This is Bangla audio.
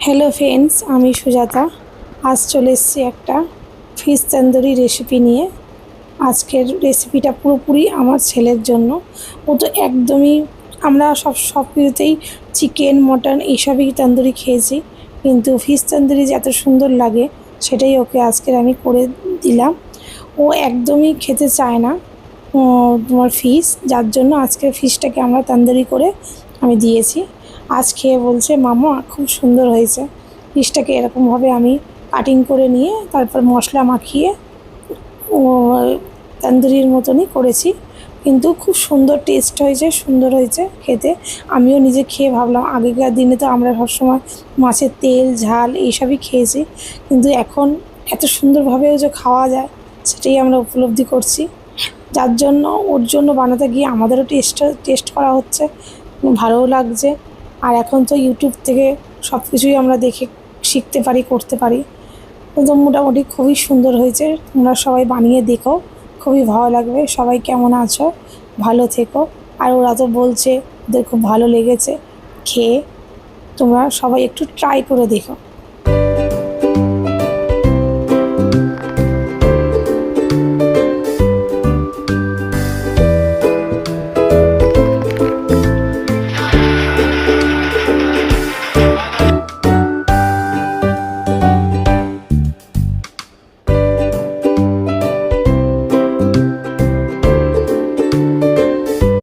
হ্যালো ফ্রেন্ডস, আমি সুজাতা। আজ চলে এসেছি একটা ফিশ তন্দুরি রেসিপি নিয়ে। আজকের রেসিপিটা পুরোপুরি আমার ছেলের জন্য। ও তো একদমই, আমরা সব কিছুতেই চিকেন মটন এইসবই তন্দুরি খেয়েছি, কিন্তু ফিশ তন্দুরি যে এত সুন্দর লাগে সেটাই ওকে আজকের আমি করে দিলাম। ও একদমই খেতে চায় না তোমার ফিশ, যার জন্য আজকে ফিশটাকে আমরা তন্দুরি করে আমি দিয়েছি। আজ খেয়ে বলছে, মামা খুব সুন্দর হয়েছে। ফিশটাকে এরকমভাবে আমি কাটিং করে নিয়ে তারপর মশলা মাখিয়ে ও তন্দুরির মতনই করেছি, কিন্তু খুব সুন্দর টেস্ট হয়েছে, সুন্দর হয়েছে খেতে। আমিও নিজে খেয়ে ভাবলাম, আগেকার দিনে তো আমরা সবসময় মাছের তেল ঝাল এইসবই খেয়েছি, কিন্তু এখন এত সুন্দরভাবেও যে খাওয়া যায় সেটাই আমরা উপলব্ধি করছি। যার জন্য ওর জন্য বানাতে গিয়ে আমাদেরও টেস্ট করা হচ্ছে, ভালোও লাগছে। আর এখন তো ইউটিউব থেকে সব কিছুই আমরা দেখে শিখতে পারি, করতে পারি। তো মোটামুটি খুবই সুন্দর হয়েছে। তোমরা সবাই বানিয়ে দেখো, খুবই ভালো লাগবে। সবাই কেমন আছো, ভালো থেকো। আর ওরা তো বলছে ওদের খুব ভালো লেগেছে খেয়ে। তোমরা সবাই একটু ট্রাই করে দেখো।